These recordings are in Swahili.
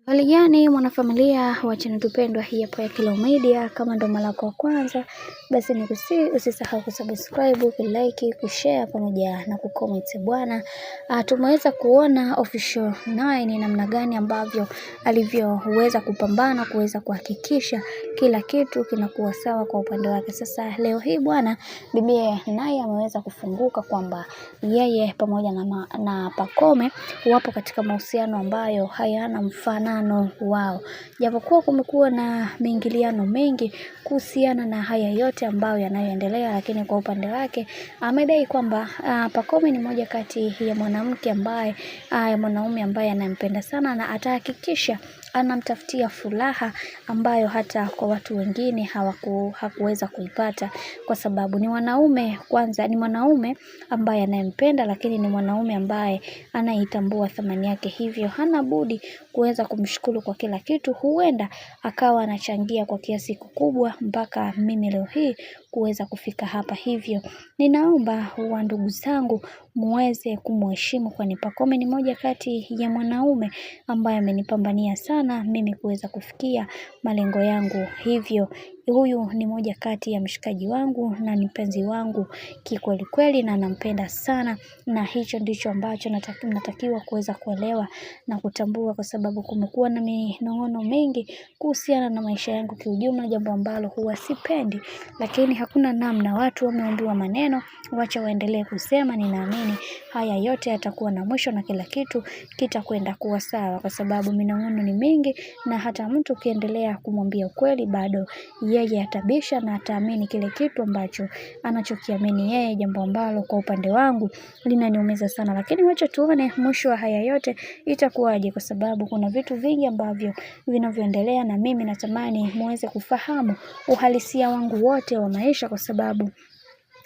Hali gani mwanafamilia wa channel tupendwa hii hapa ya Kilo Media. Kama ndo mara yako ya kwanza, basi usisahau kusubscribe, kulike, kushare pamoja na kucomment bwana. Tumeweza kuona Official 9 ni namna gani ambavyo alivyoweza kupambana kuweza kuhakikisha kila kitu kinakuwa sawa kwa upande wake. Sasa leo hii bwana, bibi naye ameweza kufunguka kwamba yeye pamoja na Pacome wapo katika mahusiano ambayo hayana mfanano wao. Japokuwa kumekuwa na miingiliano mengi kuhusiana na haya yote ambayo yanayoendelea, lakini kwa upande wake amedai kwamba Pacome ni moja kati ya mwanaume ambaye anampenda sana na atahakikisha anamtafutia furaha ambayo hata kwa watu wengine hakuweza kuipata, kwa sababu ni mwanaume ambaye anayempenda, lakini ni mwanaume ambaye anaitambua thamani yake, hivyo hana budi kuweza kumshukuru kwa kila kitu. Huenda akawa anachangia kwa kiasi kikubwa mpaka mimi leo hii kuweza kufika hapa. Hivyo ninaomba wa ndugu zangu muweze kumheshimu, kwani Pacome ni moja kati ya mwanaume ambaye amenipambania sana mimi kuweza kufikia malengo yangu. Hivyo huyu ni moja kati ya mshikaji wangu na ni mpenzi wangu kikweli kweli, na nampenda sana, na hicho ndicho ambacho natakiwa kuweza kuelewa na kutambua, kwa sababu kumekuwa na minong'ono mengi kuhusiana na maisha yangu kiujumla, jambo ambalo huwa sipendi, lakini hakuna namna, watu wameambiwa maneno, wacha waendelee kusema. Ninaamini haya yote yatakuwa na mwisho na kila kitu kitakwenda kuwa sawa, kwa sababu minong'ono ni mingi, na hata mtu ukiendelea kumwambia ukweli bado yeye atabisha na ataamini kile kitu ambacho anachokiamini yeye, jambo ambalo kwa upande wangu linaniumiza sana. Lakini wacha tuone mwisho wa haya yote itakuwaje, kwa sababu kuna vitu vingi ambavyo vinavyoendelea, na mimi natamani muweze kufahamu uhalisia wangu wote wa maisha, kwa sababu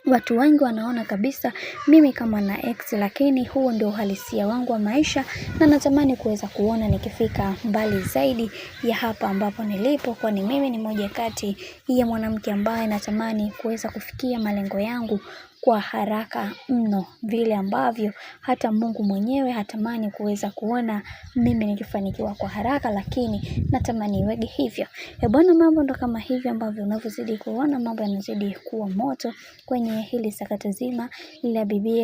watu wengi wanaona kabisa mimi kama na ex, lakini huo ndio uhalisia wangu wa maisha, na natamani kuweza kuona nikifika mbali zaidi ya hapa ambapo nilipo, kwani mimi ni moja kati ya mwanamke ambaye natamani kuweza kufikia malengo yangu kwa haraka mno, vile ambavyo hata Mungu mwenyewe hatamani kuweza kuona mimi nikifanikiwa kwa haraka, lakini natamani iwege hivyo. Bwana, mambo ndo kama hivyo ambavyo unavyozidi kuona mambo yanazidi kuwa moto kwenye hili sakata zima la bibi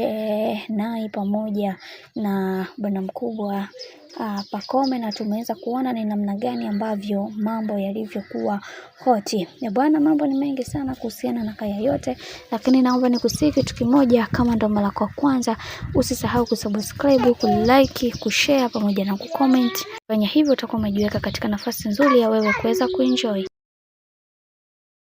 naye pamoja na bwana mkubwa Pacome, na tumeweza kuona ni namna gani ambavyo mambo yalivyokuwa hoti. Bwana, mambo ni mengi sana kuhusiana na kaya yote, lakini naomba nikusii kitu kimoja. Kama ndo mara kwa kwanza, usisahau kusubscribe, kulike, kushare pamoja na kucomment. Fanya hivyo utakuwa umejiweka katika nafasi nzuri ya wewe kuweza kuenjoy.